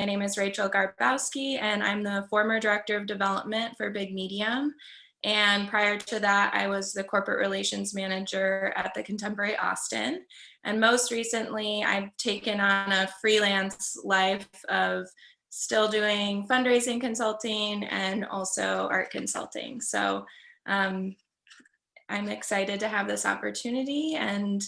name is Rachel Garbowski, and I'm the former Director of Development for Big Medium. And prior to that, I was the Corporate Relations Manager at the Contemporary Austin. And most recently, I've taken on a freelance life of still doing fundraising consulting and also art consulting. So I'm excited to have this opportunity, and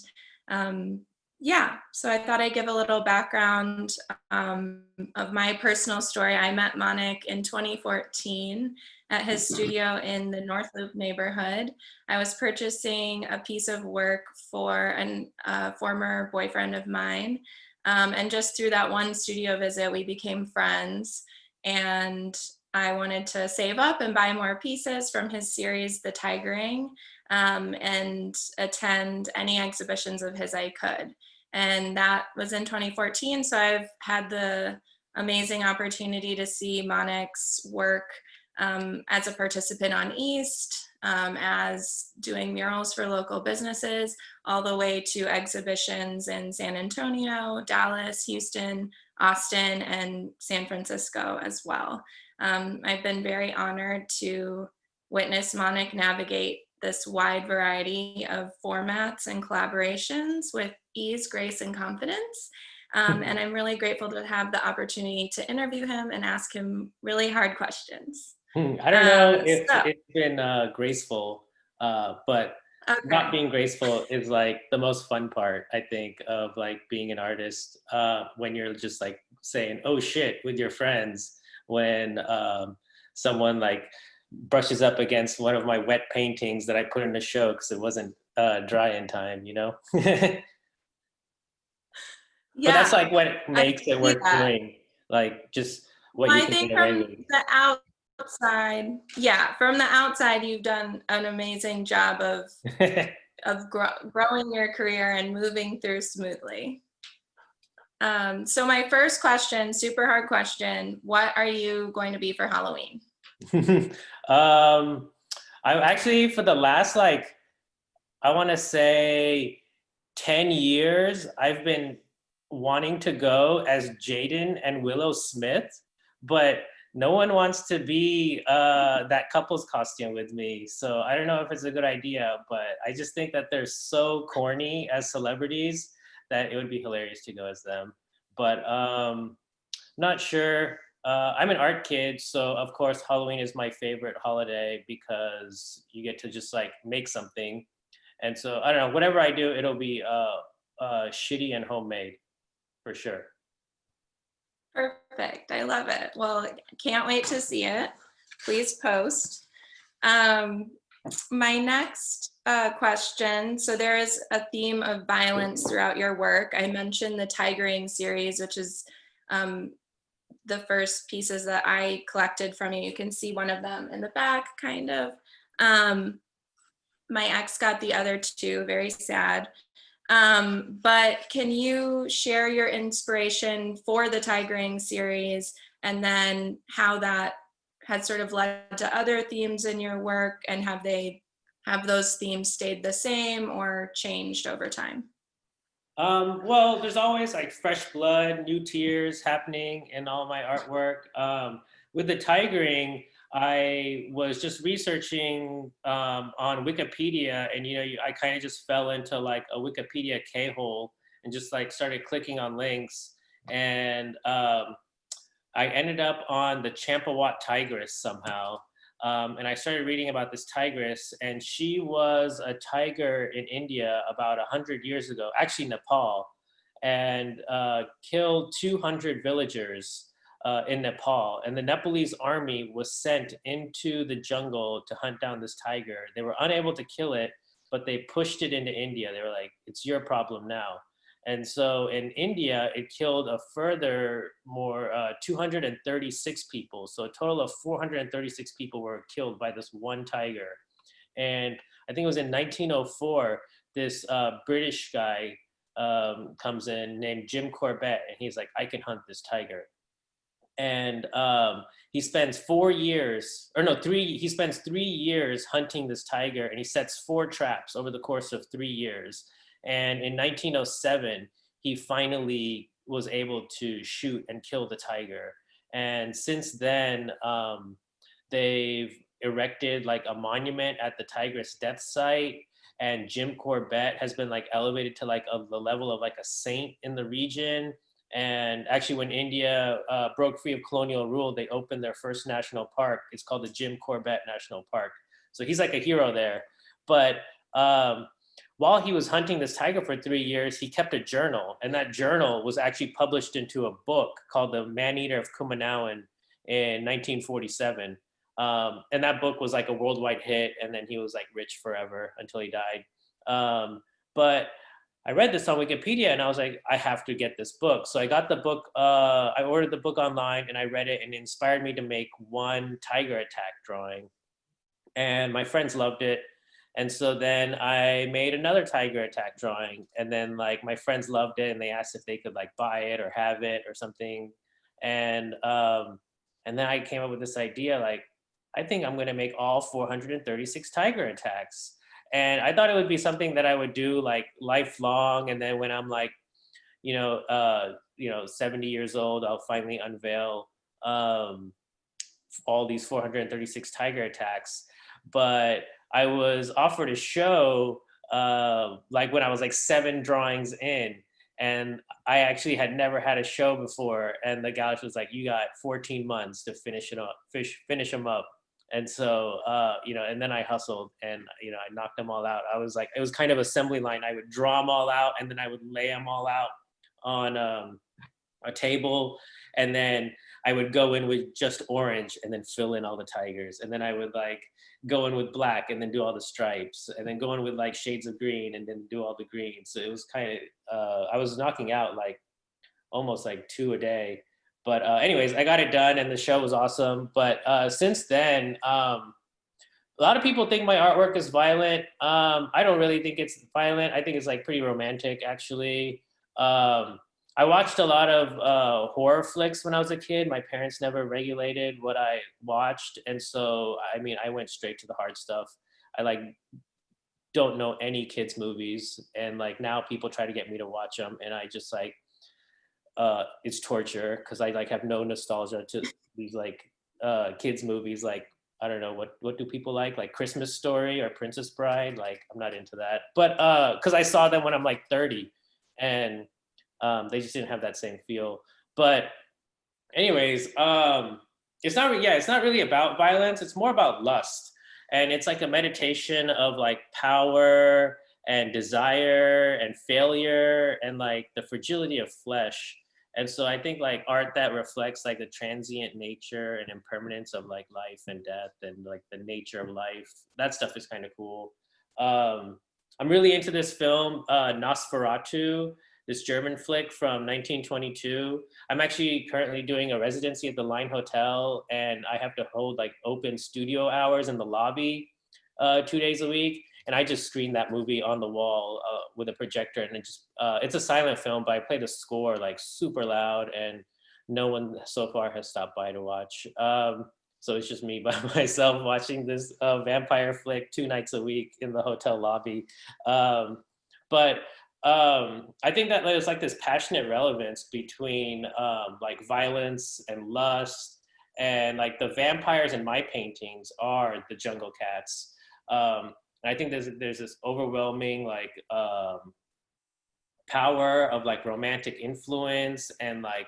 yeah, so I thought I'd give a little background of my personal story. I met Manik in 2014 at his studio in the North Loop neighborhood. I was purchasing a piece of work for a former boyfriend of mine. And just through that one studio visit, we became friends. And I wanted to save up and buy more pieces from his series, The Tigering, and attend any exhibitions of his I could. And that was in 2014. So I've had the amazing opportunity to see Manik's work as a participant on East, as doing murals for local businesses, all the way to exhibitions in San Antonio, Dallas, Houston, Austin, and San Francisco as well. I've been very honored to witness Manik navigate this wide variety of formats and collaborations with ease, grace, and confidence. And I'm really grateful to have the opportunity to interview him and ask him really hard questions. I don't know if it's been graceful, but not being graceful is like the most fun part, I think, of like being an artist, when you're just like saying, oh shit, with your friends, when someone like brushes up against one of my wet paintings that I put in the show because it wasn't dry in time, you know? Yeah. But that's like what makes it worth doing, like just what you can get away with. The outside, yeah, from the outside, you've done an amazing job of growing your career and moving through smoothly. So my first question, super hard question, what are you going to be for Halloween? I actually, for the last, like, I want to say 10 years, I've been wanting to go as Jaden and Willow Smith, but no one wants to be that couple's costume with me. So I don't know if it's a good idea, but I just think that they're so corny as celebrities that it would be hilarious to go as them. But not sure. I'm an art kid, so of course Halloween is my favorite holiday because you get to just like make something. And so I don't know, whatever I do, it'll be shitty and homemade for sure. Perfect, I love it. Well, can't wait to see it. Please post. My next question, so there is a theme of violence throughout your work. I mentioned the Tigering series, which is the first pieces that I collected from you. You can see one of them in the back, kind of. My ex got the other two, very sad. But can you share your inspiration for the Tigering series and then how that has sort of led to other themes in your work, and have those themes stayed the same or changed over time? Well, there's always like fresh blood, new tears happening in all my artwork. With the Tigering, I was just researching on Wikipedia, and I kind of just fell into like a Wikipedia K-hole and just like started clicking on links, and I ended up on the Champawat tigress somehow. And I started reading about this tigress, and she was a tiger in India about 100 years ago, actually Nepal, and killed 200 villagers in Nepal. And the Nepalese army was sent into the jungle to hunt down this tiger. They were unable to kill it, but they pushed it into India. They were like, it's your problem now. And so in India, it killed a further more 236 people. So a total of 436 people were killed by this one tiger. And I think it was in 1904, this British guy comes in named Jim Corbett, and he's like, I can hunt this tiger. And he spends 4 years, or no, he spends 3 years hunting this tiger, and he sets 4 traps over the course of 3 years. And in 1907, he finally was able to shoot and kill the tiger. And since then, they've erected like a monument at the tiger's death site, and Jim Corbett has been like elevated to like the level of like a saint in the region. And actually, when India broke free of colonial rule, they opened their first national park. It's called the Jim Corbett National Park. So he's like a hero there. But while he was hunting this tiger for 3 years, he kept a journal, and that journal was actually published into a book called The Man-Eater of Kumanawan in 1947. And that book was like a worldwide hit, and then he was like rich forever until he died. But I read this on Wikipedia, and I was like, I have to get this book. So I got the book, I ordered the book online, and I read it, and it inspired me to make one tiger attack drawing. And my friends loved it. And so then I made another tiger attack drawing, and then like my friends loved it, and they asked if they could like buy it or have it or something. And then I came up with this idea, like, I think I'm gonna make all 436 tiger attacks. And I thought it would be something that I would do like lifelong. And then when I'm like, 70 years old, I'll finally unveil all these 436 tiger attacks. But I was offered a show like when I was like 7 drawings in, and I actually had never had a show before. And the guy was like, "You got 14 months to finish them up." And so, and then I hustled, and I knocked them all out. I was like, it was kind of assembly line. I would draw them all out, and then I would lay them all out on a table, and then I would go in with just orange and then fill in all the tigers, and then I would like go in with black and then do all the stripes, and then go in with like shades of green and then do all the greens. So it was kind of I was knocking out like almost like 2 a day. But anyways, I got it done, and the show was awesome. But since then, a lot of people think my artwork is violent. I don't really think it's violent. I think it's like pretty romantic, actually. I watched a lot of horror flicks when I was a kid. My parents never regulated what I watched, and so I mean, I went straight to the hard stuff. I like don't know any kids movies, and like now people try to get me to watch them, and I just like it's torture because I like have no nostalgia to these like kids movies. Like, I don't know, what do people like Christmas Story or Princess Bride? Like, I'm not into that. But because I saw them when I'm like 30, and they just didn't have that same feel. But anyways, it's not really about violence. It's more about lust, and it's like a meditation of like power and desire and failure and like the fragility of flesh. And so I think like art that reflects like the transient nature and impermanence of like life and death and like the nature of life, that stuff is kind of cool. I'm really into this film, Nosferatu, this German flick from 1922. I'm actually currently doing a residency at the Line Hotel, and I have to hold like open studio hours in the lobby 2 days a week. And I just screened that movie on the wall with a projector, and it's a silent film, but I play the score like super loud, and no one so far has stopped by to watch. So it's just me by myself watching this vampire flick 2 nights a week in the hotel lobby. But I think that there's like this passionate relevance between like violence and lust, and like the vampires in my paintings are the jungle cats. And I think there's this overwhelming like power of like romantic influence and like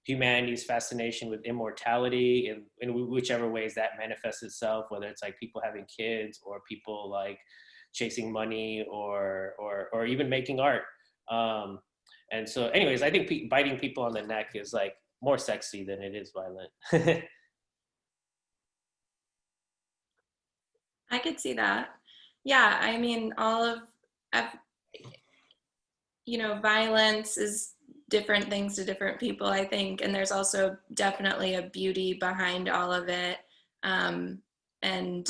humanity's fascination with immortality in whichever ways that manifests itself, whether it's like people having kids or people like chasing money or even making art. And so anyways, I think biting people on the neck is like more sexy than it is violent. I could see that. Yeah, I mean, violence is different things to different people, I think, and there's also definitely a beauty behind all of it. And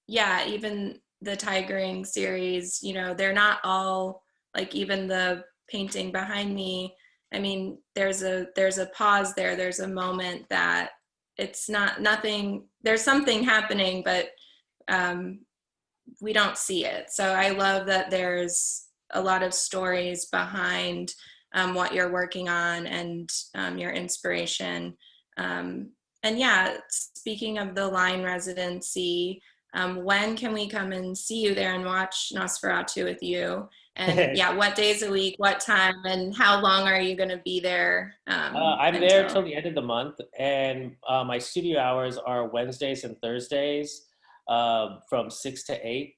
yeah, even the tigering series, they're not all like, even the painting behind me. I mean, there's a pause there. There's a moment that it's not nothing. There's something happening, but we don't see it. So I love that there's a lot of stories behind what you're working on and your inspiration. And yeah, speaking of the line residency, when can we come and see you there and watch Nosferatu with you? And yeah, what days a week, what time, and how long are you going to be there I'm there until? till the end of the month, and my studio hours are Wednesdays and Thursdays from 6 to 8.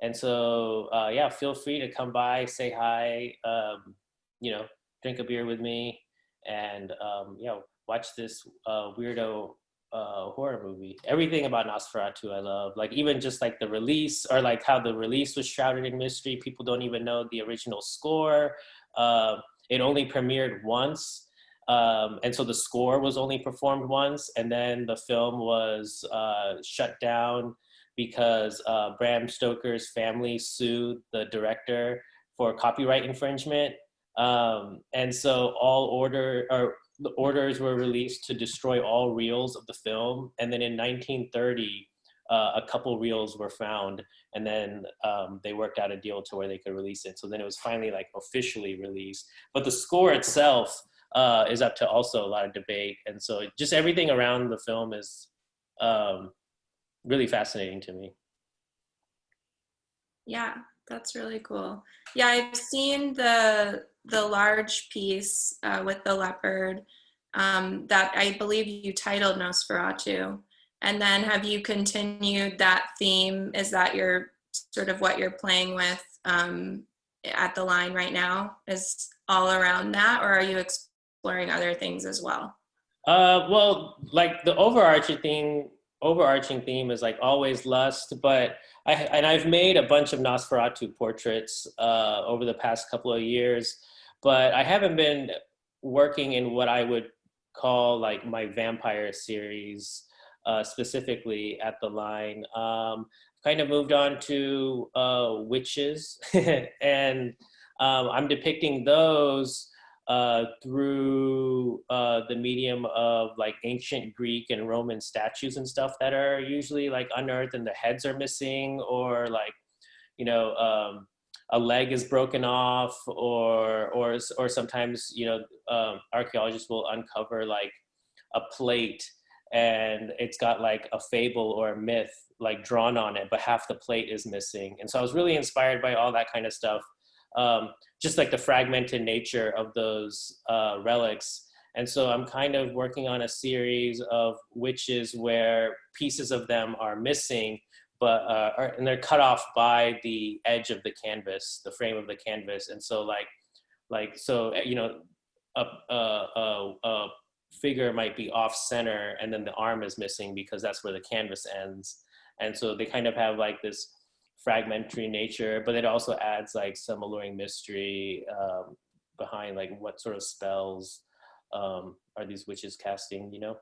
And so, yeah, feel free to come by, say hi, you know, drink a beer with me, and yeah, watch this weirdo horror movie. Everything about Nosferatu I love. Like even just like the release, or like how the release was shrouded in mystery. People don't even know the original score. It only premiered once. And so the score was only performed once, and then the film was shut down because Bram Stoker's family sued the director for copyright infringement. And so the orders were released to destroy all reels of the film. And then in 1930, a couple reels were found, and then they worked out a deal to where they could release it. So then it was finally like officially released. But the score itself is up to also a lot of debate. And so just everything around the film is really fascinating to me. Yeah, that's really cool. Yeah, I've seen the large piece with the leopard that I believe you titled Nosferatu. And then have you continued that theme? Is that your sort of what you're playing with at the line right now? Is all around that, or are you exploring other things as well? Well, like the overarching theme is like always lust, but I've made a bunch of Nosferatu portraits over the past couple of years, but I haven't been working in what I would call like my vampire series specifically at the line. Kind of moved on to witches, and I'm depicting those through the medium of like ancient Greek and Roman statues and stuff that are usually like unearthed and the heads are missing, or like, you know, a leg is broken off, or sometimes, you know, archaeologists will uncover like a plate and it's got like a fable or a myth like drawn on it, but half the plate is missing. And so I was really inspired by all that kind of stuff. Just like the fragmented nature of those relics. And so I'm kind of working on a series of witches where pieces of them are missing, but and they're cut off by the edge of the canvas, the frame of the canvas. And so so you know, a figure might be off center, and then the arm is missing because that's where the canvas ends. And so they kind of have like this fragmentary nature, but it also adds like some alluring mystery behind like what sort of spells are these witches casting, you know?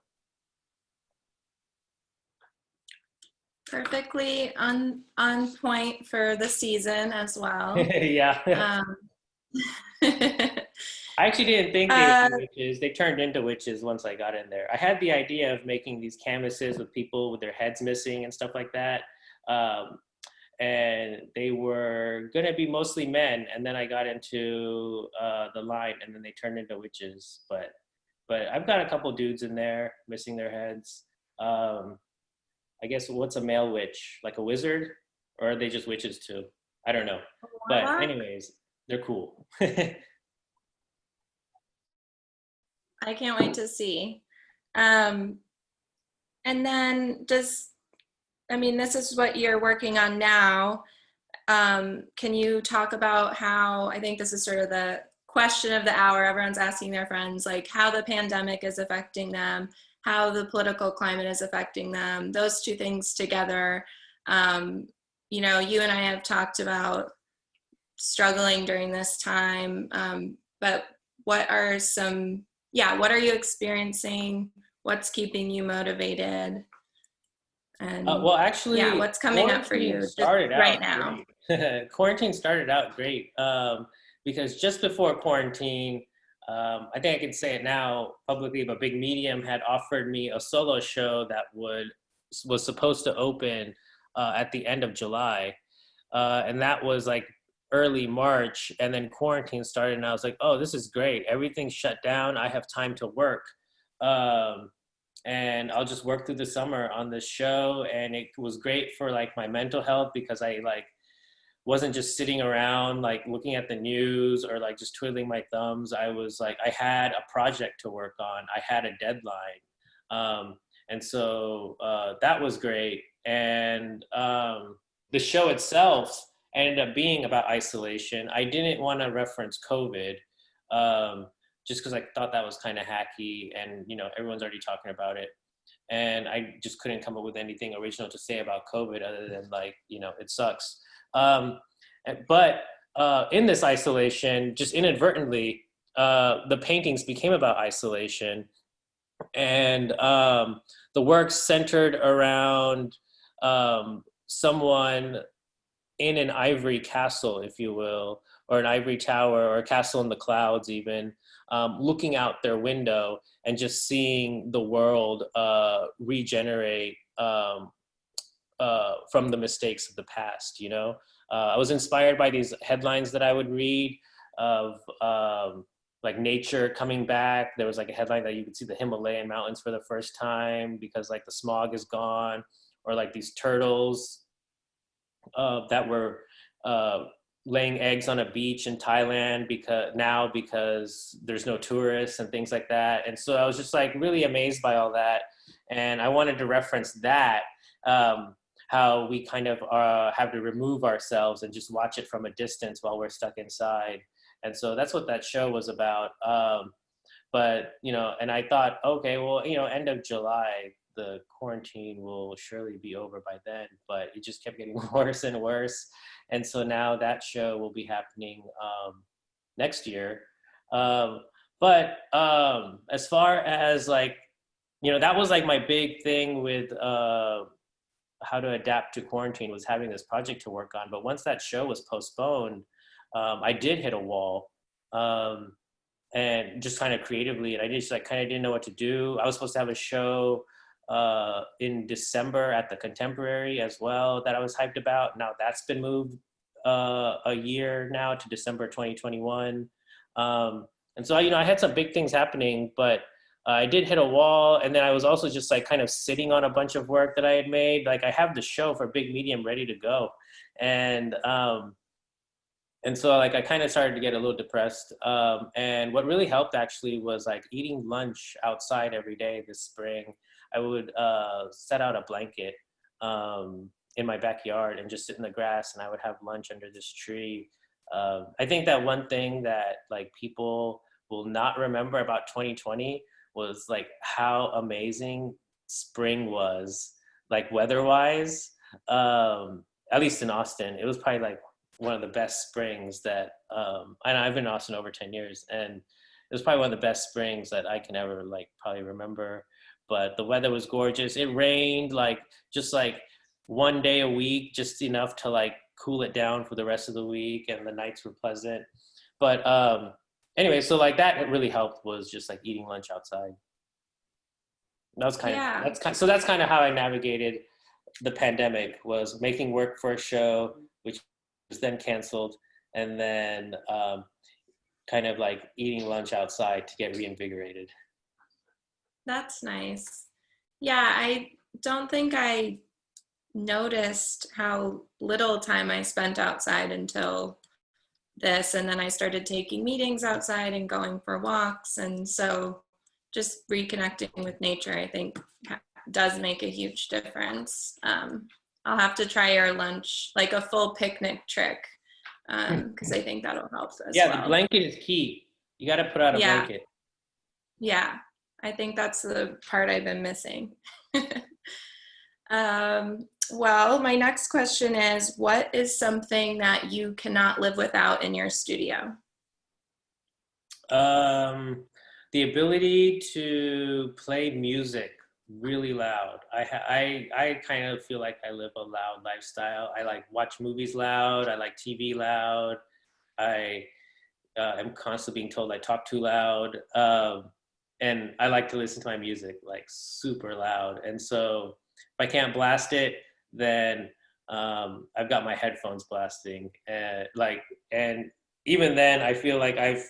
Perfectly on point for the season as well. Yeah. Um, I actually didn't think they would uh, be witches. They turned into witches once I got in there. I had the idea of making these canvases with people with their heads missing and stuff like that. And they were going to be mostly men. And then I got into the line, and then they turned into witches. But I've got a couple dudes in there missing their heads. I guess what's a male witch? Like a wizard? Or are they just witches too? I don't know. But Warlock? anyways, they're cool. I can't wait to see. Um, and then I mean, this is what you're working on now. Can you talk about how, I think this is sort of the question of the hour, everyone's asking their friends, like how the pandemic is affecting them, how the political climate is affecting them, those two things together. You know, you and I have talked about struggling during this time, but what are what are you experiencing? What's keeping you motivated? And Well, yeah, actually, what's coming up for quarantine you just started right out now? great. Quarantine started out great because just before quarantine, I think I can say it now publicly, but Big Medium had offered me a solo show that was supposed to open at the end of July, and that was like early March, and then quarantine started, and I was like, oh, this is great. Everything's shut down. I have time to work. Um, and I'll just work through the summer on this show. And it was great for like my mental health, because I like wasn't just sitting around like looking at the news or like just twiddling my thumbs. I was like, I had a project to work on. I had a deadline. And so that was great. And the show itself ended up being about isolation. I didn't want to reference COVID, just because I thought that was kind of hacky, and you know, everyone's already talking about it. And I just couldn't come up with anything original to say about COVID other than like, you know, it sucks. Um, but in this isolation, just inadvertently, the paintings became about isolation, and the work centered around someone in an ivory castle, if you will, or an ivory tower, or a castle in the clouds even, looking out their window and just seeing the world regenerate from the mistakes of the past, you know? I was inspired by these headlines that I would read of like nature coming back. There was like a headline that you could see the Himalayan mountains for the first time because like the smog is gone, or like these turtles that were laying eggs on a beach in Thailand because there's no tourists and things like that. And so I was just like really amazed by all that. And I wanted to reference that, how we kind of have to remove ourselves and just watch it from a distance while we're stuck inside. And so that's what that show was about. But, you know, and I thought, okay, well, you know, end of July, the quarantine will surely be over by then, but it just kept getting worse and worse. And so now that show will be happening next year. But as far as like, you know, that was like my big thing with how to adapt to quarantine, was having this project to work on. But once that show was postponed, I did hit a wall. And just kind of creatively, and I just like kind of didn't know what to do. I was supposed to have a show in December at the Contemporary as well that I was hyped about. Now that's been moved a year now to December 2021. And so, you know, I had some big things happening, but I did hit a wall. And then I was also just like kind of sitting on a bunch of work that I had made. Like I have the show for Big Medium ready to go. And so like I kind of started to get a little depressed. And what really helped actually was like eating lunch outside every day this spring. I would set out a blanket in my backyard and just sit in the grass, and I would have lunch under this tree. I think that one thing that like people will not remember about 2020 was like how amazing spring was, like weather-wise. At least in Austin, it was probably like one of the best springs that, and I've been in Austin over 10 years, and it was probably one of the best springs that I can ever like probably remember. But the weather was gorgeous. It rained like just like one day a week, just enough to like cool it down for the rest of the week, and the nights were pleasant. But anyway, so like that really helped, was just like eating lunch outside. That was kind of Yeah. that's kind of how I navigated the pandemic, was making work for a show, which was then canceled, and then kind of like eating lunch outside to get reinvigorated. That's nice. Yeah, I don't think I noticed how little time I spent outside until this. And then I started taking meetings outside and going for walks. And so just reconnecting with nature, I think, does make a huge difference. I'll have to try your lunch, like a full picnic trick, because I think that'll help as Yeah, well. the blanket is key. You got to put out a blanket. Yeah, I think that's the part I've been missing. Well, my next question is, what is something that you cannot live without in your studio? The ability to play music really loud. I kind of feel like I live a loud lifestyle. I like watch movies loud. I like TV loud. I am constantly being told I talk too loud. And I like to listen to my music like super loud. And so if I can't blast it, then I've got my headphones blasting, and even then, I feel like I've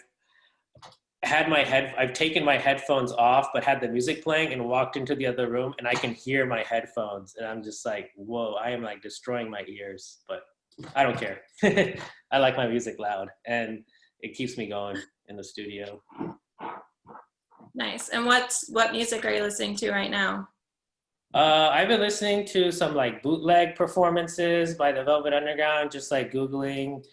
taken my headphones off, but had the music playing and walked into the other room, and I can hear my headphones, and I'm just like, whoa, I am like destroying my ears, but I don't care. I like my music loud, and it keeps me going in the studio. Nice. And what music are you listening to right now? I've been listening to some like bootleg performances by the Velvet Underground, just like Googling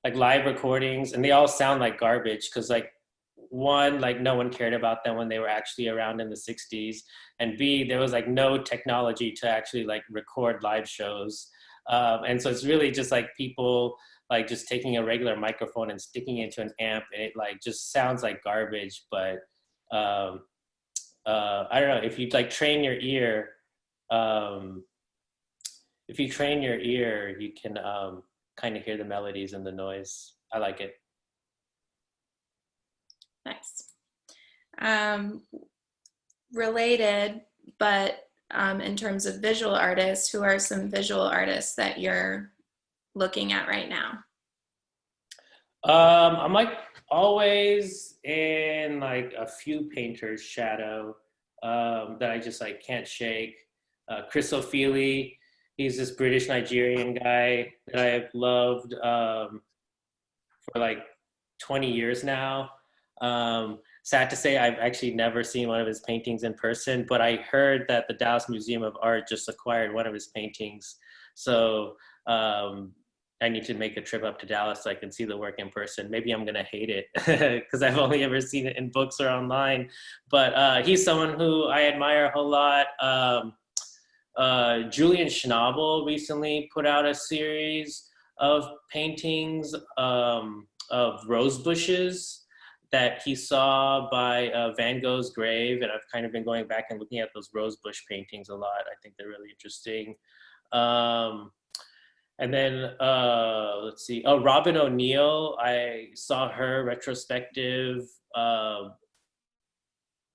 like live recordings, and they all sound like garbage because like one, like no one cared about them when they were actually around in the 60s, and B, there was like no technology to actually like record live shows. And so it's really just like people like just taking a regular microphone and sticking it into an amp, and it like just sounds like garbage, but um, I don't know if you like train your ear. Um, if you train your ear, you can kind of hear the melodies and the noise. I like it. Nice. Related, but in terms of visual artists, who are some visual artists that you're looking at right now? I'm like always in like a few painters' shadow that I just like can't shake. Chris O'Feely, he's this British Nigerian guy that I've loved for like 20 years now. Sad to say, I've actually never seen one of his paintings in person, but I heard that the Dallas Museum of Art just acquired one of his paintings. So I need to make a trip up to Dallas so I can see the work in person. Maybe I'm gonna hate it because I've only ever seen it in books or online. But he's someone who I admire a whole lot. Julian Schnabel recently put out a series of paintings of rose bushes that he saw by Van Gogh's grave, and I've kind of been going back and looking at those rose bush paintings a lot. I think they're really interesting. And then let's see. Oh, Robin O'Neill. I saw her retrospective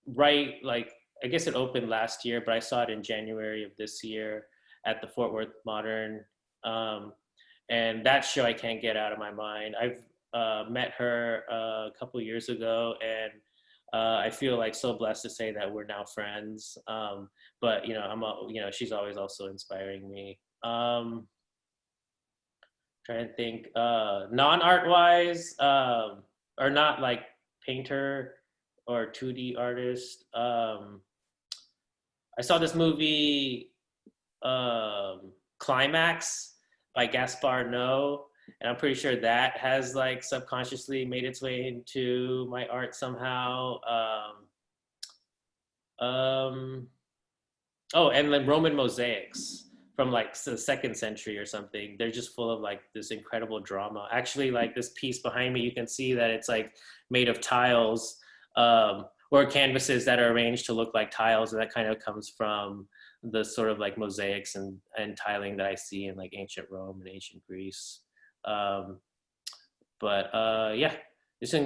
right, like I guess it opened last year, but I saw it in January of this year at the Fort Worth Modern. And that show I can't get out of my mind. I've met her a couple years ago, and I feel like so blessed to say that we're now friends. But you know, she's always also inspiring me. Trying to think, non-art wise, or not like painter or 2D artist. I saw this movie, Climax by Gaspar Noé, and I'm pretty sure that has like subconsciously made its way into my art somehow. Oh, and then Roman mosaics from like the second century or something. They're just full of like this incredible drama. Actually, like this piece behind me, you can see that it's like made of tiles or canvases that are arranged to look like tiles. And that kind of comes from the sort of like mosaics and tiling that I see in like ancient Rome and ancient Greece. But yeah, just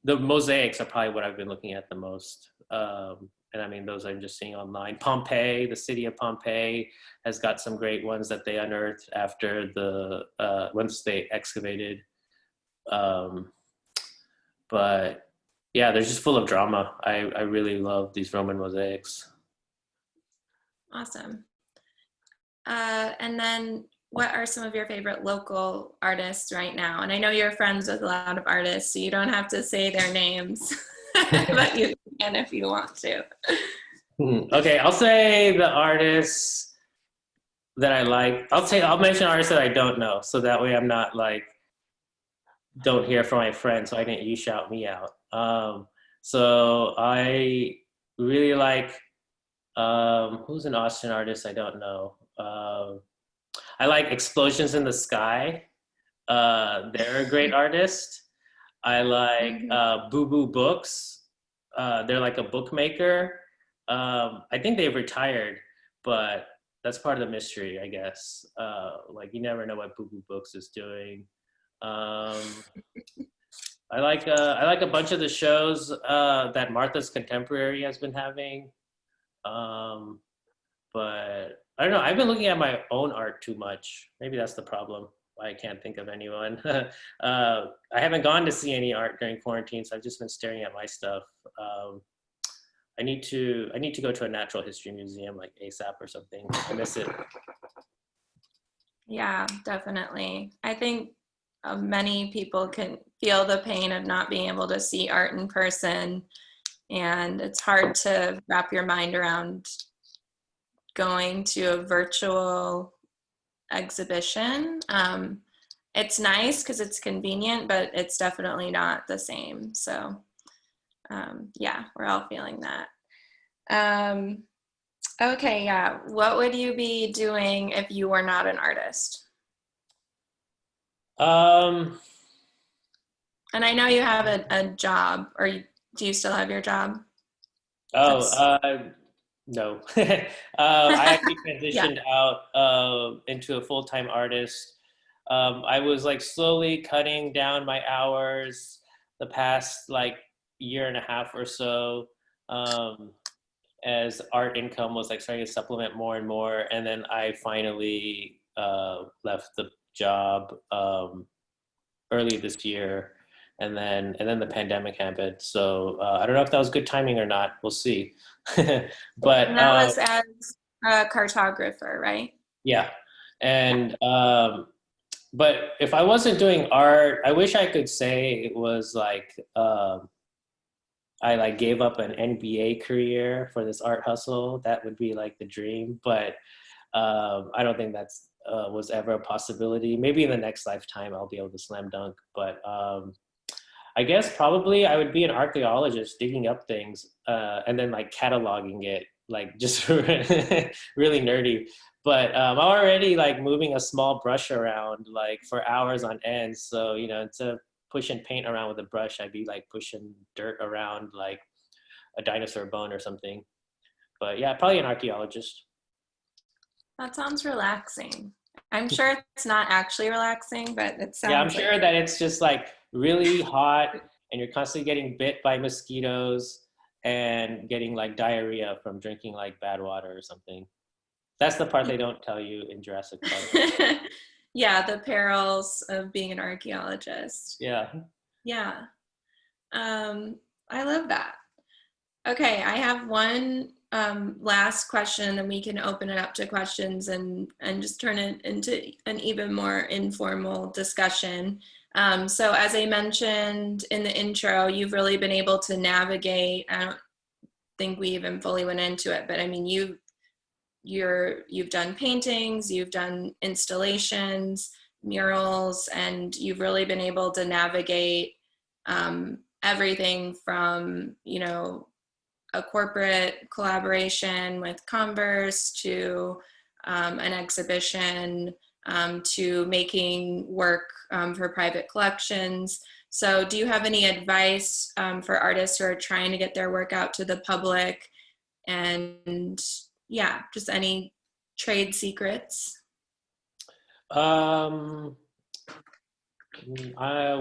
the mosaics are probably what I've been looking at the most. And I mean, those I'm just seeing online. Pompeii, the city of Pompeii, has got some great ones that they unearthed after once they excavated. But yeah, they're just full of drama. I really love these Roman mosaics. Awesome. And then what are some of your favorite local artists right now? And I know you're friends with a lot of artists, so you don't have to say their names, but you can if you want to. Okay, I'll say the artists that I like. I'll mention artists that I don't know, so that way I'm not like don't hear from my friends, so I didn't you shout me out. So I really like who's an Austin artist I don't know. I like Explosions in the Sky. They're a great artist. I like Boo Boo Books. They're like a bookmaker. I think they've retired, but that's part of the mystery, I guess. Like you never know what Boo Boo Books is doing. I like a bunch of the shows that Martha's Contemporary has been having. But I don't know. I've been looking at my own art too much. Maybe that's the problem. Why I can't think of anyone. I haven't gone to see any art during quarantine, so I've just been staring at my stuff. Um, I need to go to a natural history museum like ASAP or something. I miss it. Yeah, definitely. I think many people can feel the pain of not being able to see art in person, and it's hard to wrap your mind around going to a virtual exhibition. It's nice because it's convenient, but it's definitely not the same. So yeah, we're all feeling that. Um, okay, yeah. What would you be doing if you were not an artist? Um, And I know you have a job, or do you still have your job? oh, That's no. I actually yeah. transitioned out into a full-time artist. I was like slowly cutting down my hours the past like year and a half or so, as art income was like starting to supplement more and more. And then I finally left the job early this year, and then the pandemic happened. So I don't know if that was good timing or not. We'll see. But And that was as a cartographer, right? yeah, Yeah. and but if I wasn't doing art, I wish I could say it was like I like gave up an NBA career for this art hustle. That would be like the dream, but I don't think that's was ever a possibility. Maybe in the next lifetime I'll be able to slam dunk, but I guess probably I would be an archaeologist digging up things and then like cataloging it, like just really nerdy. But I'm already like moving a small brush around like for hours on end. So, you know, instead of pushing paint around with a brush, I'd be like pushing dirt around like a dinosaur bone or something. But yeah, probably an archaeologist. That sounds relaxing. I'm sure it's not actually relaxing, but it Yeah, I'm sounds like sure that it's just like really hot and you're constantly getting bit by mosquitoes and getting like diarrhea from drinking like bad water or something. That's the part they don't tell you in Jurassic Park. it. Yeah, the perils of being an archaeologist. Yeah. Yeah. Um, I love that. Okay, I have one last question, and we can open it up to questions and just turn it into an even more informal discussion. So as I mentioned in the intro, you've really been able to navigate. I don't think we even fully went into it, but I mean, you've done paintings, you've done installations, murals, and you've really been able to navigate everything from, you know, a corporate collaboration with Converse to an exhibition to making work for private collections. So do you have any advice for artists who are trying to get their work out to the public? And yeah, just any trade secrets? Um,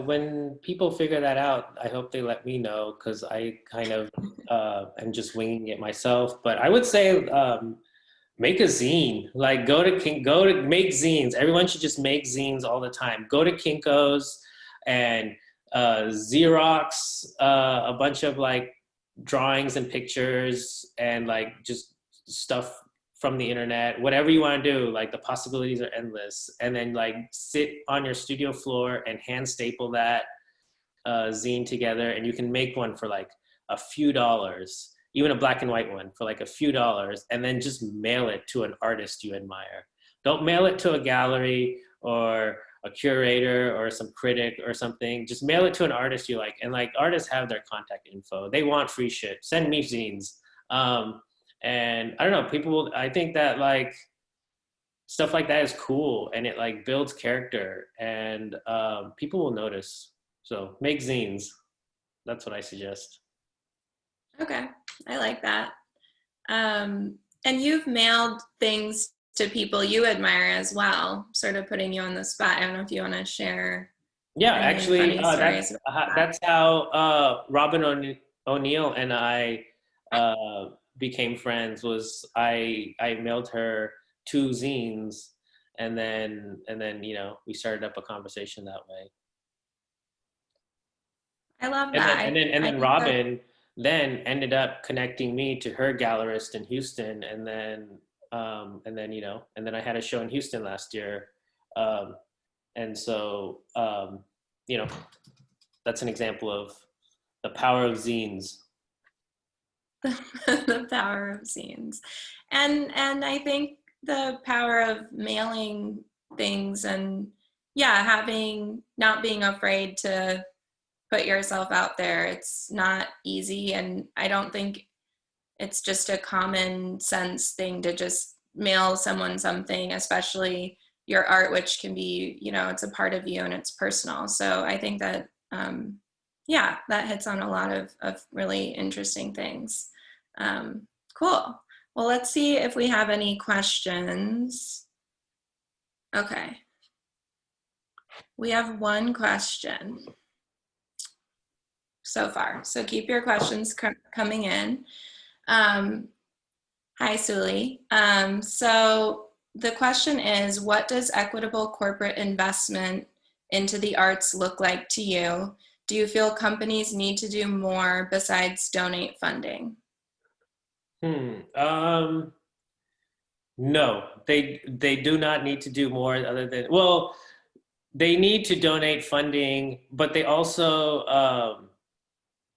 when people figure that out, I hope they let me know because I kind of am just winging it myself. But I would say make a zine. Like go to make zines. Everyone should just make zines all the time. Go to Kinko's and Xerox a bunch of like drawings and pictures and like just stuff from the internet, whatever you want to do, like the possibilities are endless. And then like sit on your studio floor and hand staple that zine together, and you can make one for like a few dollars, even a black and white one for like a few dollars, and then just mail it to an artist you admire. Don't mail it to a gallery or a curator or some critic or something. Just mail it to an artist you like. And like artists have their contact info. They want free shit. Send me zines. And I don't know, I think that like stuff like that is cool and it like builds character and people will notice. So make zines. That's what I suggest. Okay, I like that. And you've mailed things to people you admire as well, sort of putting you on the spot. I don't know if you want to share Yeah, any actually, funny stories about that. that's how Robin O'Neill and I became friends was I mailed her 2 zines, and then we started up a conversation that way. I love And then that. and then and I then think that Robin then ended up connecting me to her gallerist in Houston, and then I had a show in Houston last year, um, and so you know that's an example of the power of zines. the power of scenes, and I think the power of mailing things, and yeah, having not being afraid to put yourself out there. It's not easy, and I don't think it's just a common sense thing to just mail someone something, especially your art, which can be, it's a part of you and it's personal. So I think that, yeah, that hits on a lot of really interesting things. Cool. Well, let's see if we have any questions. Okay. We have one question so far. So keep your questions coming in. Hi, Suli. So the question is, what does equitable corporate investment into the arts look like to you? Do you feel companies need to do more besides donate funding? No, they do not need to do more other than, well, they need to donate funding, but they also,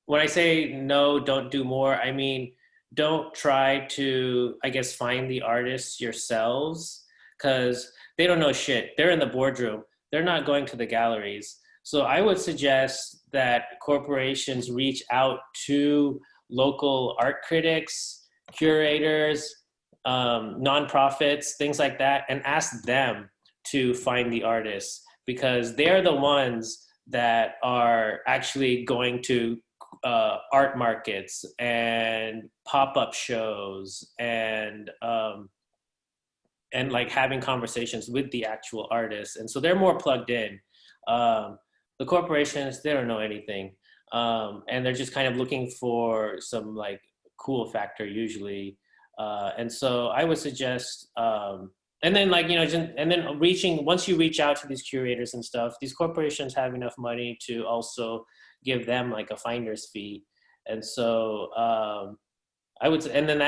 when I say no, don't do more, I mean, don't try to, I guess, find the artists yourselves, because they don't know shit. They're in the boardroom. They're not going to the galleries. So I would suggest that corporations reach out to local art critics, curators, nonprofits, things like that, and ask them to find the artists, because they're the ones that are actually going to art markets and pop-up shows and like having conversations with the actual artists, and so they're more plugged in. The corporations, they don't know anything, and they're just kind of looking for some like cool factor usually, and so I would suggest and then and then once you reach out to these curators and stuff, these corporations have enough money to also give them like a finder's fee. And so I would, and then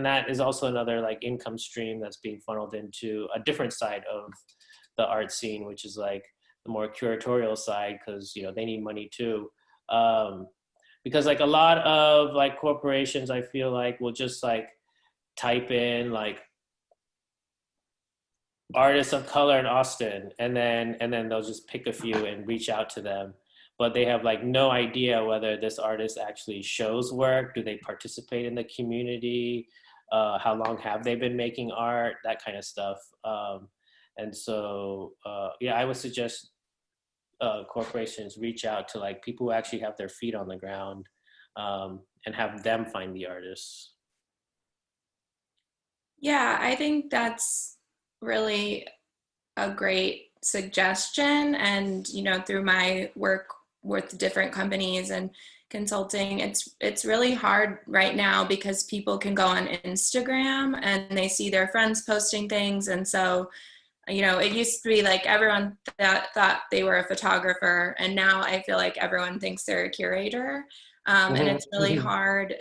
that is also another like income stream that's being funneled into a different side of the art scene, which is like the more curatorial side, because they need money too. Because like a lot of like corporations, I feel like will just like type in like artists of color in Austin, and then they'll just pick a few and reach out to them, but they have like no idea whether this artist actually shows work. Do they participate in the community? How long have they been making art? That kind of stuff. And so yeah, I would suggest corporations reach out to like people who actually have their feet on the ground, and have them find the artists. Yeah, I think that's really a great suggestion. And, through my work with different companies and consulting, it's really hard right now because people can go on Instagram and they see their friends posting things. And so, it used to be like everyone thought they were a photographer, and now I feel like everyone thinks they're a curator. And it's really hard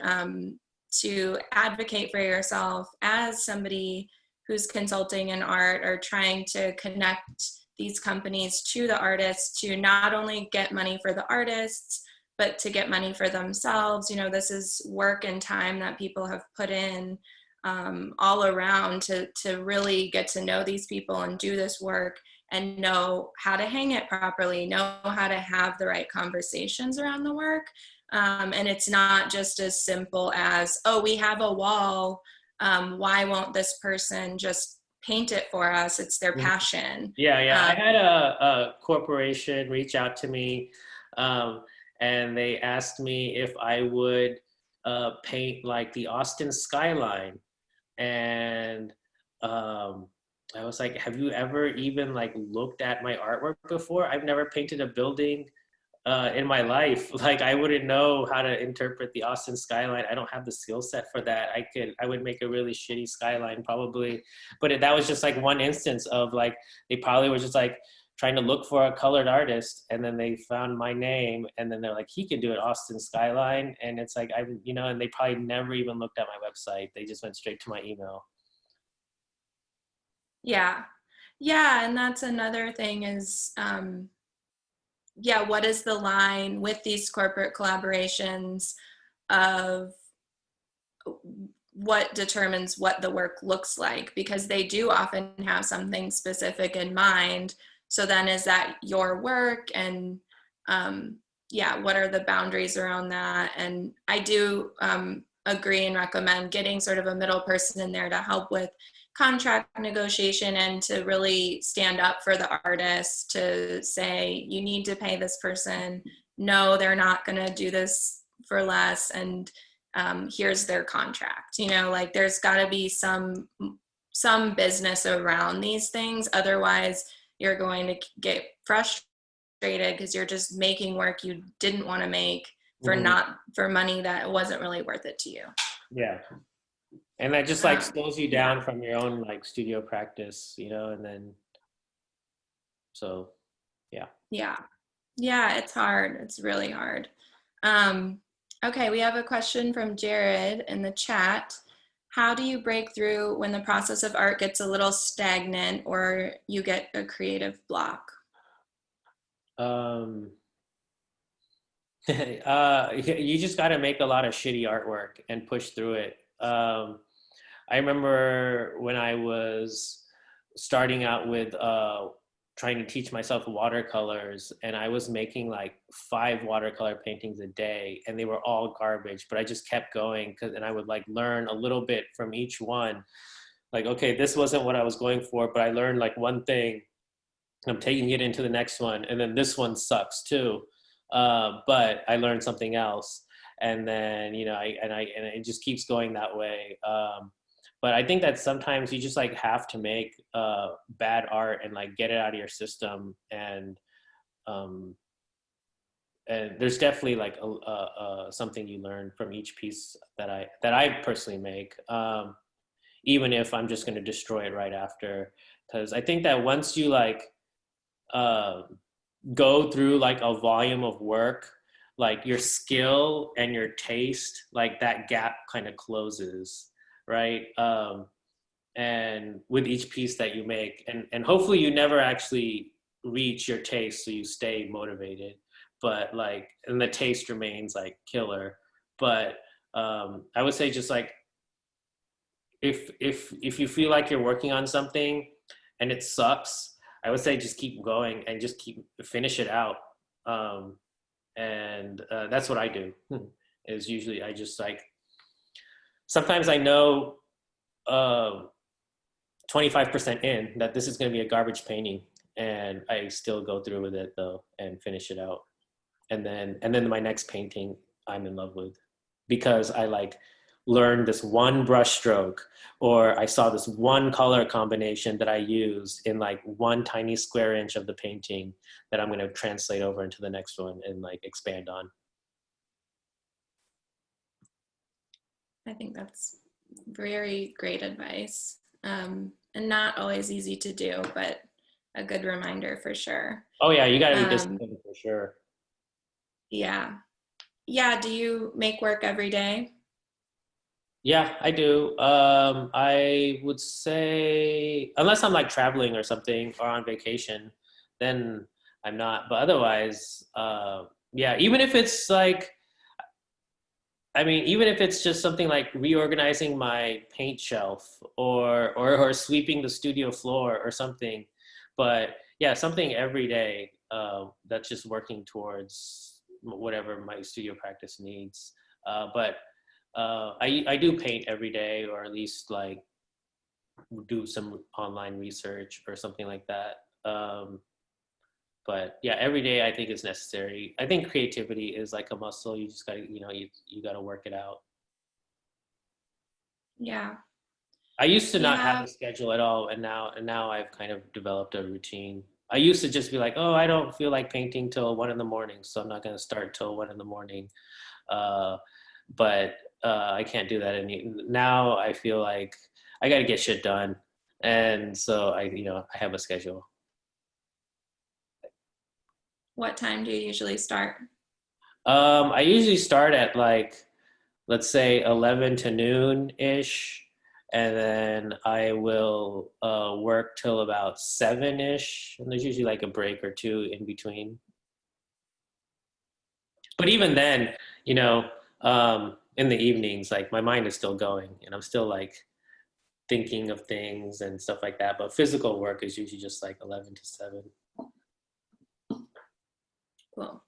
to advocate for yourself as somebody who's consulting in art or trying to connect these companies to the artists to not only get money for the artists, but to get money for themselves. This is work and time that people have put in all around to really get to know these people and do this work and know how to hang it properly, know how to have the right conversations around the work. And it's not just as simple as, oh, we have a wall. Why won't this person just paint it for us? It's their passion. Yeah. I had a corporation reach out to me, and they asked me if I would paint like the Austin skyline. And I was like, have you ever even like looked at my artwork before? I've never painted a building in my life. Like I wouldn't know how to interpret the Austin skyline. I don't have the skill set for that. I would make a really shitty skyline probably, but that was just like one instance of like, they probably were just like trying to look for a colored artist, and then they found my name, and then they're like, he can do an Austin skyline. And it's like, and they probably never even looked at my website. They just went straight to my email. Yeah. Yeah. And that's another thing is, yeah, what is the line with these corporate collaborations of what determines what the work looks like? Because they do often have something specific in mind. So then is that your work? And yeah, what are the boundaries around that? And I do agree and recommend getting sort of a middle person in there to help with contract negotiation and to really stand up for the artist, to say, you need to pay this person. No, they're not going to do this for less. And here's their contract. Like there's got to be some business around these things. Otherwise, you're going to get frustrated because you're just making work you didn't want to make for not for money that wasn't really worth it to you. Yeah. And that just like slows you down from your own like studio practice, and then, so, yeah. Yeah. Yeah, it's hard. It's really hard. Okay, we have a question from Jared in the chat. How do you break through when the process of art gets a little stagnant or you get a creative block? You just got to make a lot of shitty artwork and push through it. I remember when I was starting out with trying to teach myself watercolors, and I was making like 5 watercolor paintings a day, and they were all garbage, but I just kept going and I would like learn a little bit from each one. Like, okay, this wasn't what I was going for, but I learned like one thing. I'm taking it into the next one, and then this one sucks too. But I learned something else, and then and it just keeps going that way. But I think that sometimes you just like have to make bad art and like get it out of your system, and there's definitely like something you learn from each piece that I personally make, even if I'm just going to destroy it right after, because I think that once you like go through like a volume of work, like your skill and your taste, like that gap kind of closes, right? And with each piece that you make, and hopefully you never actually reach your taste, so you stay motivated, but like, and the taste remains like killer. But I would say just like, if you feel like you're working on something and it sucks, I would say just keep going and just finish it out. And that's what I do. Is usually I just like, sometimes I know 25% in that this is going to be a garbage painting, and I still go through with it though and finish it out. And then my next painting I'm in love with, because I like learned this one brush stroke, or I saw this one color combination that I used in like one tiny square inch of the painting that I'm going to translate over into the next one and like expand on. I think that's very great advice, and not always easy to do, but a good reminder for sure. Oh yeah, you got to be disciplined for sure. Yeah. Yeah, do you make work every day? Yeah, I do. I would say, unless I'm like traveling or something or on vacation, then I'm not. But otherwise, yeah, even if it's like, I mean, even if it's just something like reorganizing my paint shelf, or sweeping the studio floor or something. But yeah, something every day that's just working towards whatever my studio practice needs. But I do paint every day, or at least like do some online research or something like that. But yeah, every day I think is necessary. I think creativity is like a muscle. You just gotta, you gotta work it out. Yeah. I used to not have a schedule at all, and now I've kind of developed a routine. I used to just be like, oh, I don't feel like painting till 1 in the morning, so I'm not going to start till 1 in the morning. Uh, but I can't do that now. I feel like I got to get shit done, and so I have a schedule. What time do you usually start? I usually start at like, let's say 11 to noon ish, and then I will work till about 7 ish, and there's usually like a break or two in between. But even then, you know, in the evenings, like my mind is still going, and I'm still like thinking of things and stuff like that. But physical work is usually just like 11 to 7. Cool.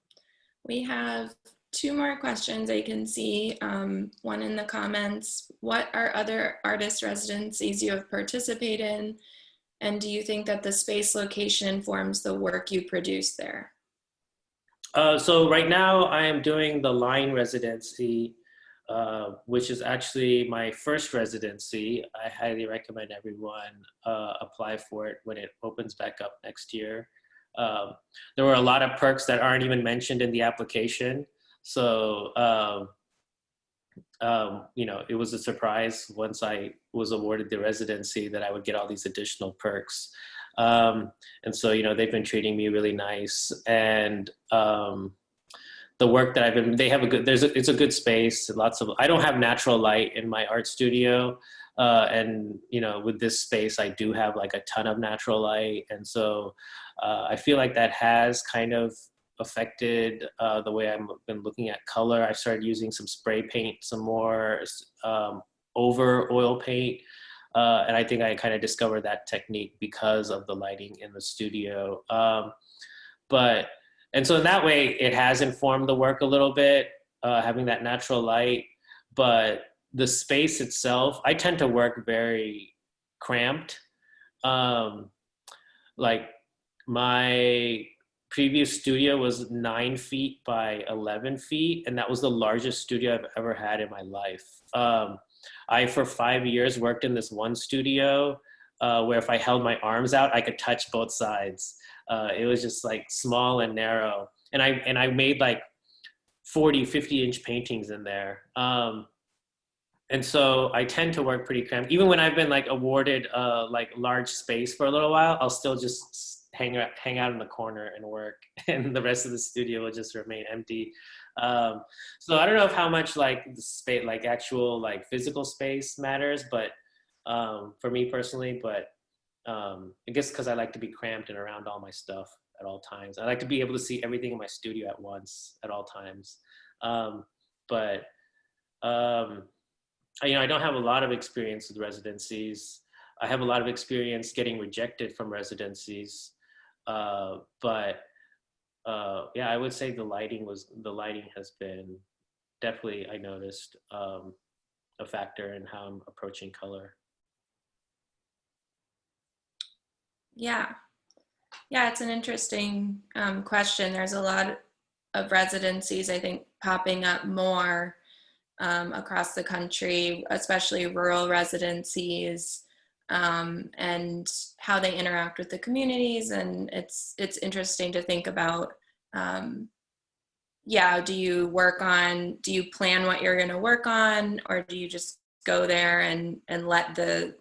We have two more questions I can see. One in the comments. What are other artist residencies you have participated in? And do you think that the space location informs the work you produce there? So right now I am doing the line residency, which is actually my first residency. I highly recommend everyone apply for it when it opens back up next year. Um, there were a lot of perks that aren't even mentioned in the application. So, it was a surprise once I was awarded the residency that I would get all these additional perks. And so, they've been treating me really nice. And the work that they have it's a good space. I don't have natural light in my art studio. And, with this space, I do have like a ton of natural light. And so I feel like that has kind of affected the way I've been looking at color. I started using some spray paint, some more over oil paint. And I think I kind of discovered that technique because of the lighting in the studio. And so in that way, it has informed the work a little bit, having that natural light. But the space itself, I tend to work very cramped. Like my previous studio was 9 feet by 11 feet, and that was the largest studio I've ever had in my life. I, for 5 years, worked in this one studio where if I held my arms out, I could touch both sides. It was just like small and narrow. And I made like 40, 50-inch paintings in there. And so I tend to work pretty cramped. Even when I've been like awarded like large space for a little while, I'll still just hang out in the corner and work, and the rest of the studio will just remain empty. So I don't know if how much like the space, like actual like physical space matters, but for me personally, but I guess because I like to be cramped and around all my stuff at all times. I like to be able to see everything in my studio at once at all times. But I don't have a lot of experience with residencies. I have a lot of experience getting rejected from residencies. But yeah, I would say the lighting has been definitely, I noticed, a factor in how I'm approaching color. Yeah. Yeah, it's an interesting question. There's a lot of residencies, I think, popping up more across the country, especially rural residencies, and how they interact with the communities. And it's interesting to think about, do you plan what you're going to work on, or do you just go there and let the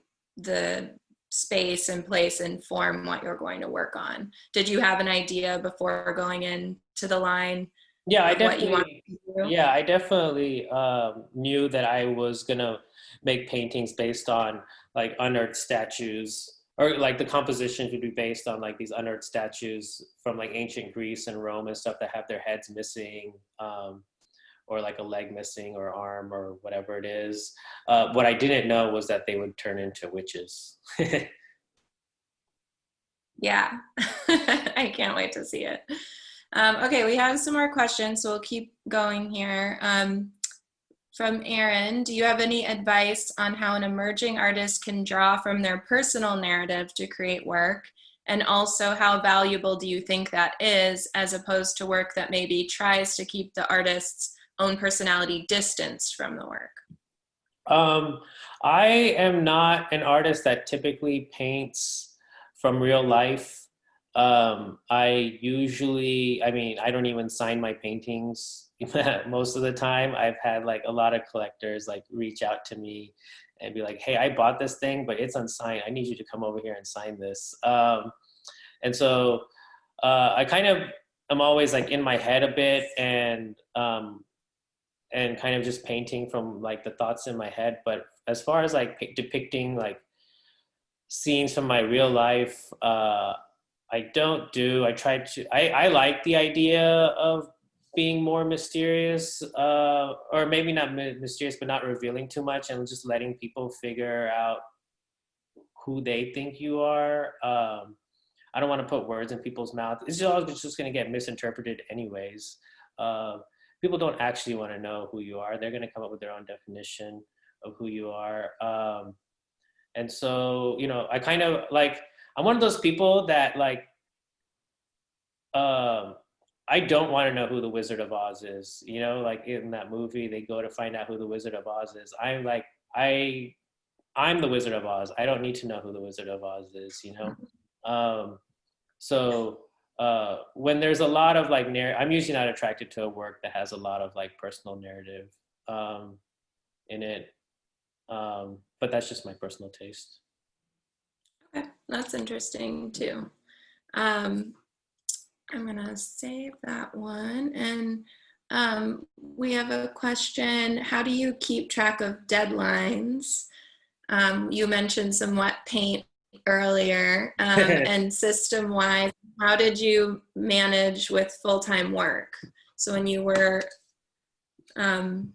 space and place inform what you're going to work on? Did you have an idea before going into the line? Yeah, I What you want definitely, to do? yeah, I definitely knew that I was gonna make paintings based on like unearthed statues, or like the composition would be based on like these unearthed statues from like ancient Greece and Rome and stuff that have their heads missing, or like a leg missing or arm or whatever it is. What I didn't know was that they would turn into witches. Yeah, I can't wait to see it. Okay, we have some more questions, so we'll keep going here. From Aaron, do you have any advice on how an emerging artist can draw from their personal narrative to create work? And also, how valuable do you think that is, as opposed to work that maybe tries to keep the artist's own personality distanced from the work? I am not an artist that typically paints from real life. I usually, I mean, I don't even sign my paintings most of the time. I've had like a lot of collectors like reach out to me and be like, hey, I bought this thing, but it's unsigned. I need you to come over here and sign this. And so I kind of am always like in my head a bit and kind of just painting from like the thoughts in my head. But as far as like depicting like scenes from my real life, I don't do. I try to. I like the idea of being more mysterious, or maybe not mysterious, but not revealing too much, and just letting people figure out who they think you are. I don't want to put words in people's mouth. It's just going to get misinterpreted anyways. Uh, People don't actually want to know who you are. They're going to come up with their own definition of who you are. And so, you know, I kind of like, I'm one of those people that like, um, I don't want to know who the Wizard of Oz is. You know, like in that movie, they go to find out who the Wizard of Oz is. I'm like, I'm the Wizard of Oz. I don't need to know who the Wizard of Oz is, you know? So when there's a lot of like, I'm usually not attracted to a work that has a lot of like personal narrative in it. But that's just my personal taste. Okay, that's interesting too. Um, I'm gonna save that one. And we have a question. How do you keep track of deadlines? You mentioned some wet paint earlier, and system-wise, how did you manage with full-time work? So when you were, and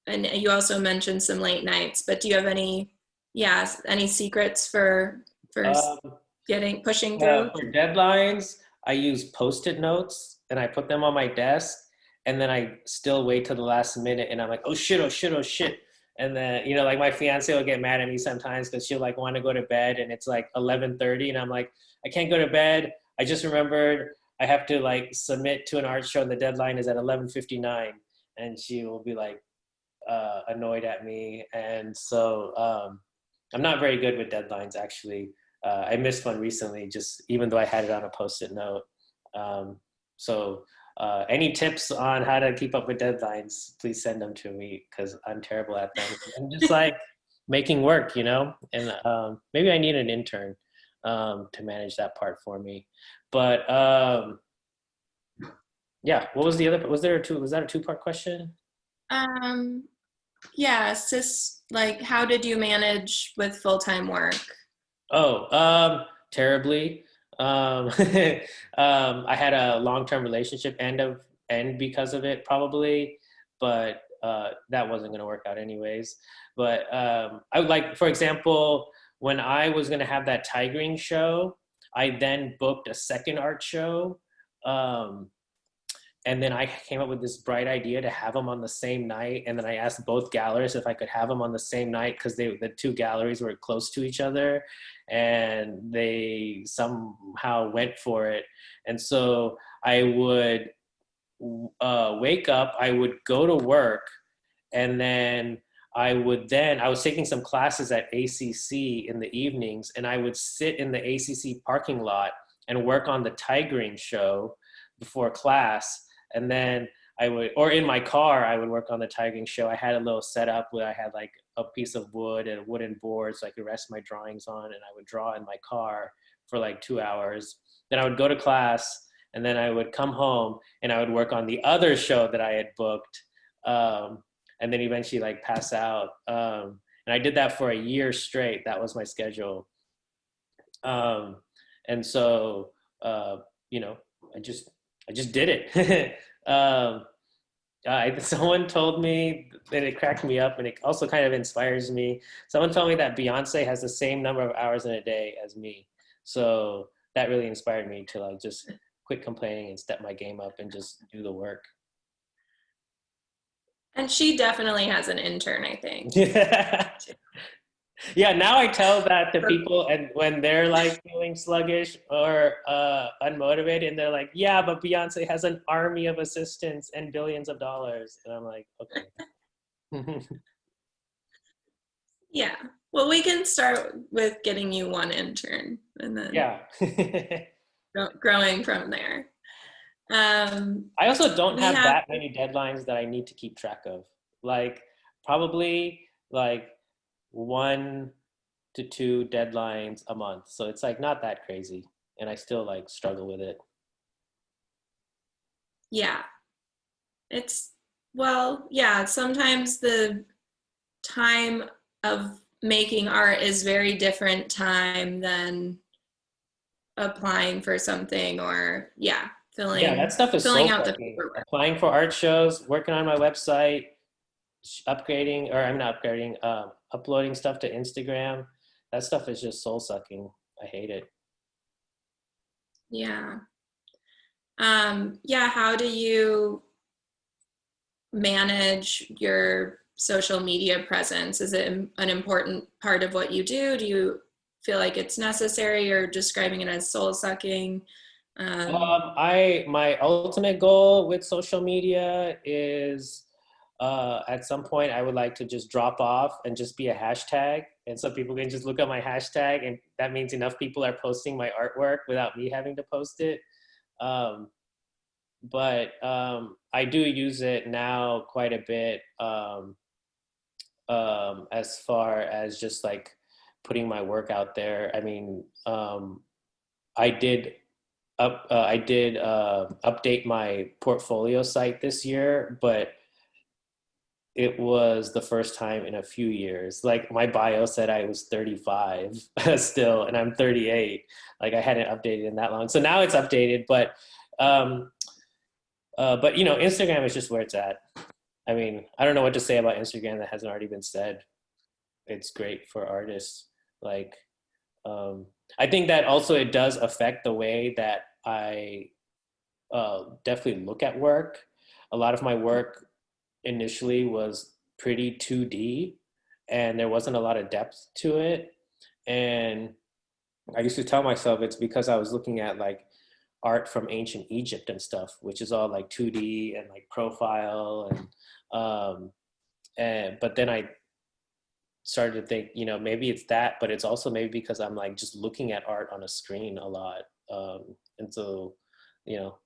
you also mentioned some late nights, but do you have any, any secrets for Um, pushing through? for deadlines, I use Post-it notes and I put them on my desk, and then I still wait till the last minute, and I'm like, oh shit, oh shit, oh shit. And then, you know, like my fiance will get mad at me sometimes because she'll like want to go to bed and it's like 11:30 and I'm like, I can't go to bed. I just remembered I have to like submit to an art show and the deadline is at 11:59, and she will be like annoyed at me. And so I'm not very good with deadlines actually. I missed one recently, just even though I had it on a Post-it note. Um, so any tips on how to keep up with deadlines, please send them to me because I'm terrible at them. I'm just like making work, you know, and maybe I need an intern to manage that part for me. But yeah, what was the other, was that a two-part question? Um, yeah, like, how did you manage with full-time work? Oh, terribly. I had a long-term relationship end because of it, probably, but that wasn't going to work out anyways. But I would like, for example, when I was going to have that tigering show, I then booked a second art show. Um, and then I came up with this bright idea to have them on the same night. And then I asked both galleries if I could have them on the same night because the two galleries were close to each other, and they somehow went for it. And so I would wake up, I would go to work, and then I was taking some classes at ACC in the evenings, and I would sit in the ACC parking lot and work on the tigering show before class. And then or in my car, I would work on the tigering show. I had a little setup where I had like a piece of wood and a wooden board so I could rest my drawings on, and I would draw in my car for like 2 hours. Then I would go to class, and then I would come home and I would work on the other show that I had booked. And then eventually like pass out. And I did that for a year straight. That was my schedule. Um, and so, you know, I just did it. Someone told me, and it cracked me up, and it also kind of inspires me. Someone told me that Beyonce has the same number of hours in a day as me. So that really inspired me to like just quit complaining and step my game up and just do the work. And she definitely has an intern, I think. Yeah. Yeah, now I tell that to people, and when they're like feeling sluggish or unmotivated, and they're like, "Yeah, but Beyonce has an army of assistants and billions of dollars," and I'm like, "Okay." Yeah. Well, we can start with getting you one intern and then. Yeah. growing from there. I also don't We have have, that many deadlines that I need to keep track of. Like probably like 1 to 2 deadlines a month. So it's like not that crazy. And I still like struggle with it. yeah, it's, well, yeah, sometimes the time of making art is very different time than applying for something, or yeah, Yeah, that stuff is filling soul out the sucking. paperwork. Applying for art shows, working on my website, upgrading, or I'm not upgrading, uploading stuff to Instagram. That stuff is just soul sucking. I hate it. Yeah. Yeah, how do you manage your social media presence? Is it an important part of what you do? Do you feel like it's necessary, or describing it as soul sucking? My ultimate goal with social media is at some point I would like to just drop off and just be a hashtag, and so people can just look at my hashtag, and that means enough people are posting my artwork without me having to post it. Um, but I do use it now quite a bit, as far as just like putting my work out there. I mean, I did I did update my portfolio site this year, but it was the first time in a few years. Like my bio said I was 35 still, and I'm 38. Like I hadn't updated in that long. So now it's updated, um, but you know, Instagram is just where it's at. I mean, I don't know what to say about Instagram that hasn't already been said. It's great for artists. Like, um, I think that also it does affect the way that I definitely look at work. A lot of my work initially was pretty 2D, and there wasn't a lot of depth to it. And I used to tell myself it's because I was looking at like art from ancient Egypt and stuff, which is all like 2D and like profile um, and but then I started to think, you know, maybe it's that, but it's also maybe because I'm like just looking at art on a screen a lot. And so, you know,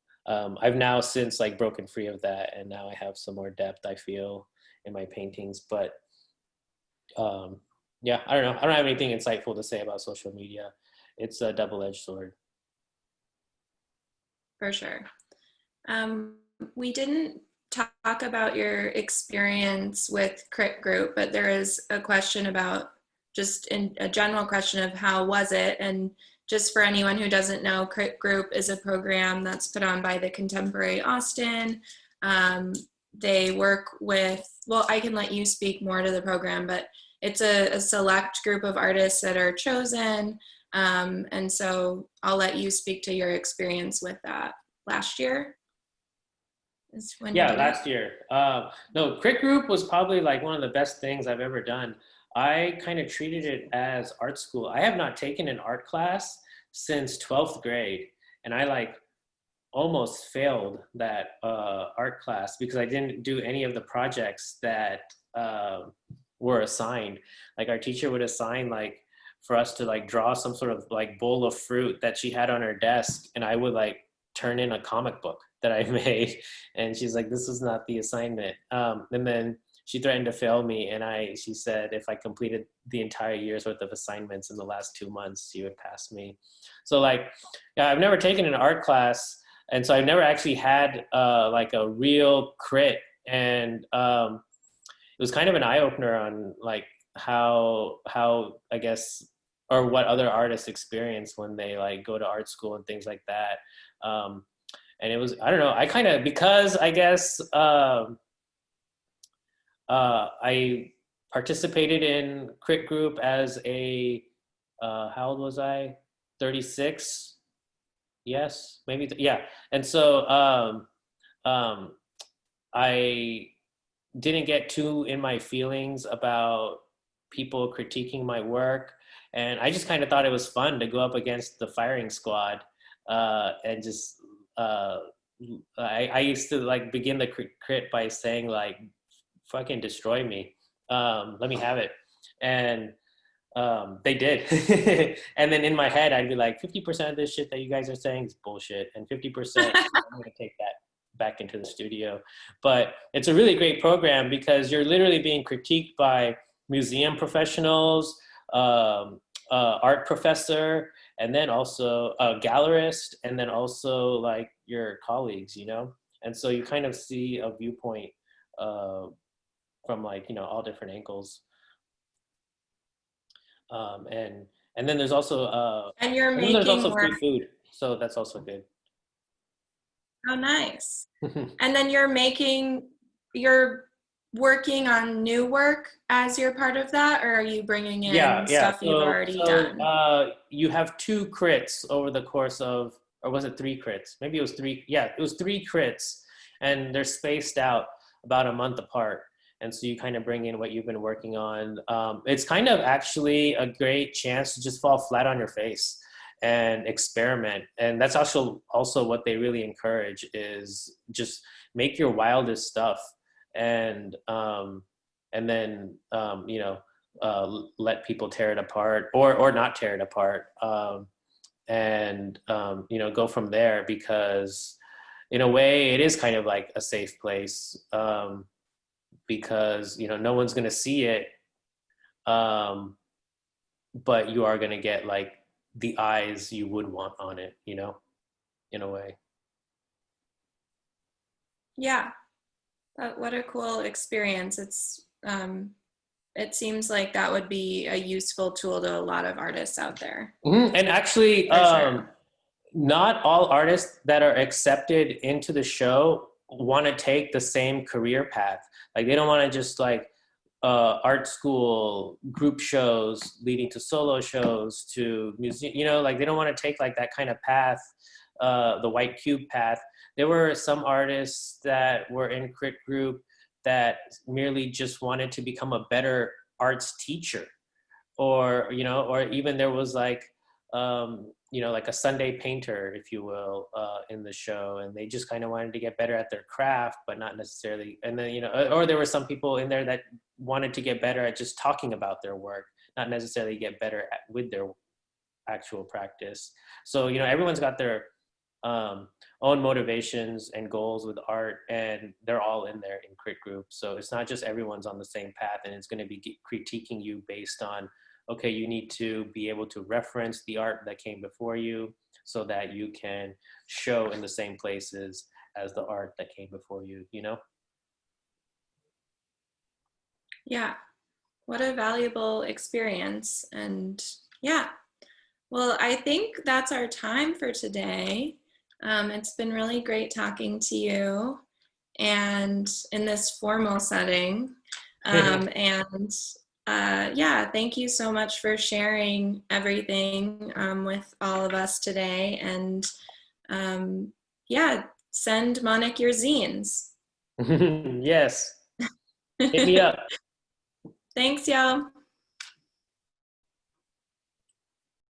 I've now since like broken free of that, and now I have some more depth, I feel, in my paintings. But um, yeah, I don't know. I don't have anything insightful to say about social media. It's a double-edged sword. For sure. Um, we didn't talk about your experience with Crit Group, but there is a question about, just in a general question of how was it? And just for anyone who doesn't know, Crit Group is a program that's put on by the Contemporary Austin. Um, they work with, well, I can let you speak more to the program, but it's a select group of artists that are chosen. And so I'll let you speak to your experience with that. Last year is when you Yeah, did it. last year. No, Crit Group was probably like one of the best things I've ever done. I kind of treated it as art school. I have not taken an art class since 12th grade, and I like almost failed that art class because I didn't do any of the projects that were assigned. Like our teacher would assign like for us to like draw some sort of like bowl of fruit that she had on her desk, and I would like turn in a comic book that I made, and she's like, "This is not the assignment." And then she threatened to fail me, and she said if I completed the entire year's worth of assignments in the last 2 months, she would pass me. So like, yeah, I've never taken an art class, and so I've never actually had like a real crit, and it was kind of an eye opener on like how I guess, or what other artists experience when they like go to art school and things like that. Um, and it was, I don't know, I kind of, because I guess I participated in Crit Group as a how old was I? 36. Yes, maybe yeah. And so um, I didn't get too in my feelings about people critiquing my work, and I just kind of thought it was fun to go up against the firing squad, and just I used to like begin the crit by saying like, fucking destroy me, let me have it. And They did. And then in my head, I'd be like, 50% of this shit that you guys are saying is bullshit. And 50%, I'm going to take that back into the studio. But it's a really great program because you're literally being critiqued by museum professionals, art professor, and then also a gallerist, and then also like your colleagues, you know? And so you kind of see a viewpoint uh, from like, you know, all different angles. Um, and and then there's also And you're and then there's making also work. free food, so that's also good. Oh, nice. And then you're working on new work as you're part of that, or are you bringing Yeah, in yeah. stuff you've So already so done? you have two crits over the course of, or was it three crits? Maybe it was three. Yeah, it was three crits, and they're spaced out about a month apart. And so you kind of bring in what you've been working on. It's kind of actually a great chance to just fall flat on your face and experiment. And that's also what they really encourage is just make your wildest stuff, and then you know, let people tear it apart or not tear it apart, and you know, go from there, because in a way it is kind of like a safe place, because you know no one's going to see it, um, but you are going to get like the eyes you would want on it, you know, in a way. Yeah, what a cool experience. It seems like that would be a useful tool to a lot of artists out there, And actually, for sure. not all artists that are accepted into the show want to take the same career path. Like they don't want to just like art school group shows leading to solo shows to museum, you know, like they don't want to take like that kind of path, the white cube path. There were some artists that were in crit group that merely just wanted to become a better arts teacher, or you know, or even there was like you know, like a Sunday painter, if you will, in the show, and they just kind of wanted to get better at their craft, but not necessarily. And then you know, or there were some people in there that wanted to get better at just talking about their work, not necessarily get better with their actual practice. So you know, everyone's got their um, own motivations and goals with art, and they're all in there in crit group. So it's not just everyone's on the same path, and it's going to be critiquing you based on, okay, you need to be able to reference the art that came before you so that you can show in the same places as the art that came before you, you know? Yeah, what a valuable experience. And yeah, well, I think that's our time for today. It's been really great talking to you and in this formal setting. And yeah, thank you so much for sharing everything with all of us today. And yeah, send Manik your zines. Yes, hit me up. Thanks, y'all.